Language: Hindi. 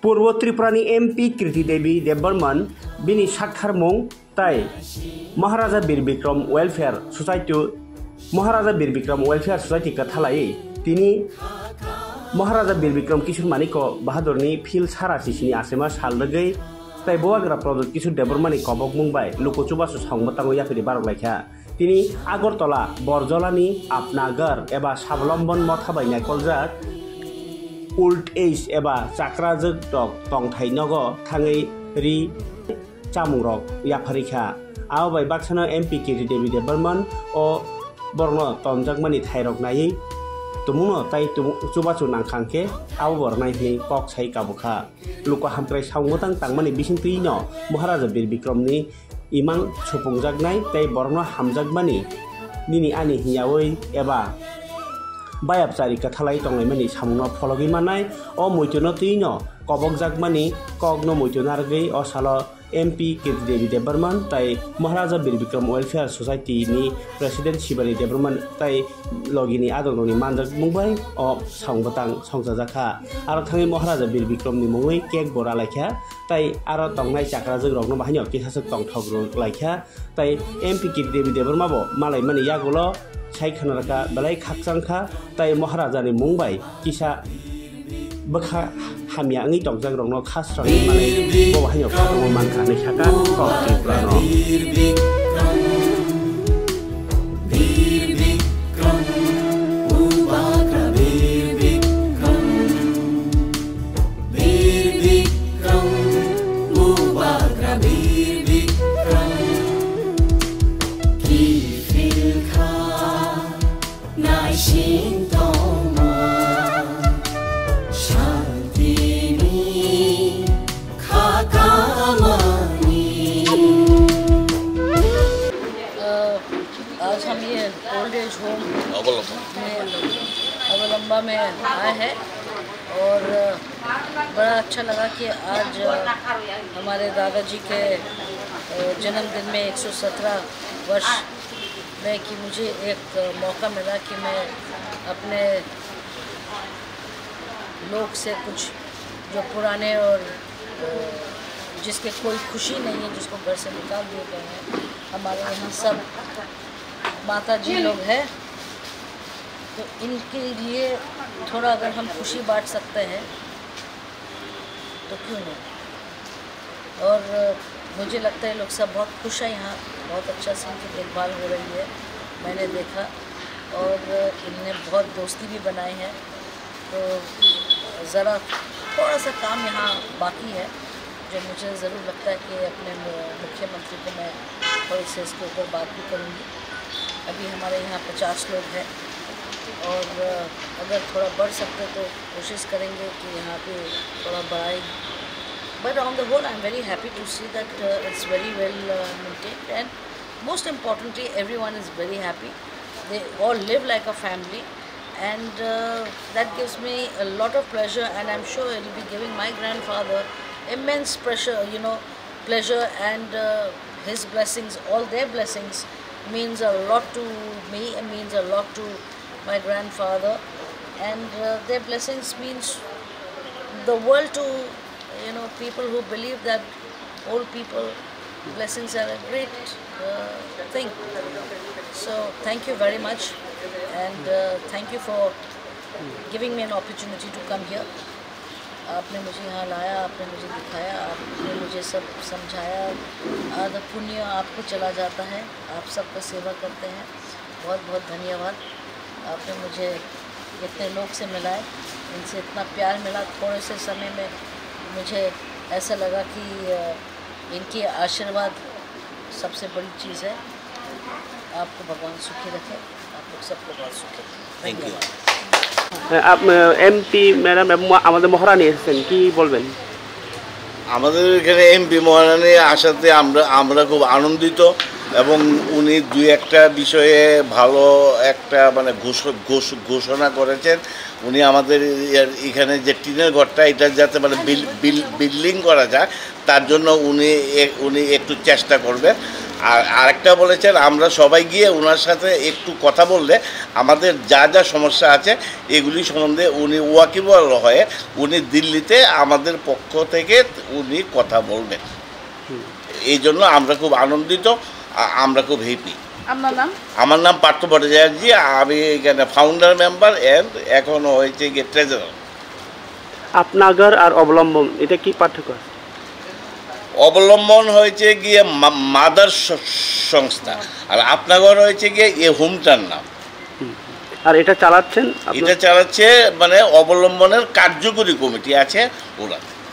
पूर्व त्रिपुरानि एमपी कृति देवी देबबर्मन बिनि साक्षार मुं ताई महाराजा बीर विक्रम वेलफेयर सोसाइटी महाराजा बीर विक्रम वेलफेयर सोसाइटी का थालाई तिनी महाराजा बीर विक्रम किशोर मानिको बहादुरनि फिल सारा सिसिनि आसेमा सालदगै ताई बोवाग्रा प्रोजेक्ट किशोर देबबर्मनि कबक मुंबाय लुकुचुबासु सावमतांगो याफिरि बारलायखा तिनी आगरतला बरजलानि आपनागर एबा साबलम्बन मथाबायनाय कलजात ओल्ड एज एबा चाक्राजोग तंथाइनग थाङै रि चामुरक याफारिखा आवबाय बाक्साना एमपी कृति देवी देबबर्मन ओ बर्न तंजाकमानि थाइरक नायै तुमुनो ताई चुबाचु नांखांके आव बरनायनि कक साइ काबुखा लुका हामक्राय सावमतां तांमानि बिसिंत्रिनो महाराजा बीर विक्रमनि इमां सुफुंजागनाय ताई बर्न हामजागमानि निनि आनि हियावै एबा बायाब जारि कथालाई तंनायमानि सामुनो फलगै मानाय अ मैथुनो तैनो कबक जागमानि कगनो मैथुनारगै अ सालो एमपी कृति देवी देबबर्मन ताई महाराजा बीर विक्रम वेलफेयर सोसाइटी नि प्रेसिडेंट शिबानी देबबर्मन ताई लगिनी आदरनि मानजाक मुंबाय अ सावंगतां संजाजाखा आरो थाङै महाराजा बीर विक्रमनि मुङै केक बरा लायखा ताई आरो तंनाय चाक्राजोग रगनो बाहायनो किसासक तंथग लायखा ताई एमपी कृति देवी देबबर्माबो मालाय माने यागुलो साइखनारका बलाय खाकजांखा ताई महाराजानि मुंबाय किसा बखा हामिया आंनि तंजाग रंनो खास्रांनि माने बहायनो खालामो मानखा नैसाका कटिफ्रानो आज हम ये ओल्ड एज होम अवलंबा में आए हैं और बड़ा अच्छा लगा कि आज हमारे दादाजी के जन्मदिन में 117 वर्ष में कि मुझे एक मौका मिला कि मैं अपने लोग से कुछ जो पुराने और जिसके कोई खुशी नहीं है, जिसको घर से निकाल दिए गए हैं, हमारे यहाँ सब माता जी लोग हैं, तो इनके लिए थोड़ा अगर हम खुशी बांट सकते हैं तो क्यों नहीं। और मुझे लगता है लोग सब बहुत खुश हैं यहाँ, बहुत अच्छा से इनकी देखभाल हो रही है, मैंने देखा। और इनने बहुत दोस्ती भी बनाए हैं, तो ज़रा थोड़ा सा काम यहाँ बाकी है जो मुझे ज़रूर लगता है कि अपने मुख्यमंत्री को मैं थोड़ी से इसके ऊपर बात भी करूँगी। अभी हमारे यहाँ 50 लोग हैं और अगर थोड़ा बढ़ सकते तो कोशिश करेंगे कि यहाँ पे थोड़ा बढ़ाएं। But on the whole, I'm very happy to see that it's very well maintained, and most importantly, everyone is very happy. They all live like a family, and that gives me a lot of pleasure, and I'm sure it will be giving my grandfather immense pleasure, and his blessings, all their blessings means a lot to me, and means a lot to my grandfather, and their blessings means the world to people who believe that old people blessings are a great thing. So thank you very much, and thank you for giving me an opportunity to come here. आपने मुझे यहाँ लाया, आपने मुझे दिखाया, आपने मुझे सब समझाया। आधा पुण्य आपको चला जाता है, आप सबका सेवा करते हैं, बहुत बहुत धन्यवाद। आपने मुझे इतने लोग से मिलाए, इनसे इतना प्यार मिला थोड़े से समय में, मुझे ऐसा लगा कि इनके आशीर्वाद सबसे बड़ी चीज़ है। आपको भगवान सुखी रखे, आप लोग सबको बहुत सुखी रखें। Thank you. आप एमपी मैडम আমাদের মহারানী এসেছেন, কি বলবেন? আমাদের এখানে এমপি মহারানী আসাতে আমরা খুব আনন্দিত, এবং উনি দুই একটা বিষয়ে ভালো একটা মানে ঘোষণা করেছেন। উনি আমাদের এখানে যে টিনের ঘরটা এটা যাতে মানে বিল্ডিং করা যায় তার জন্য উনি একটু চেষ্টা করবেন। আর আরেকটা বলেছেন আমরা সবাই গিয়ে ওনার সাথে একটু কথা বললে আমাদের যা যা সমস্যা আছে এগুলি সম্বন্ধে উনি ওয়াকিবহাল হয়ে উনি দিল্লিতে আমাদের পক্ষ থেকে উনি কথা বলবেন। এই জন্য আমরা খুব আনন্দিত, আমরা খুব হ্যাপি। আপনার নাম? আমার নাম পার্থ ভট্টাচার্য, আমি এখানে ফাউন্ডার মেম্বার এন্ড এখন হয়েছে গিয়ে ট্রেজারার। আপনাগর আর অবলম্বন এটা কি পার্থক্য? অবলম্বন হয়েছে গিয়ে মাদার সংস্থা, আর আপনাগর হয়েছে গিয়ে হোমটার নাম। আর এটা চালাচ্ছেন? এটা চালাচ্ছে মানে অবলম্বনের কার্যকরী কমিটি আছে ওরা।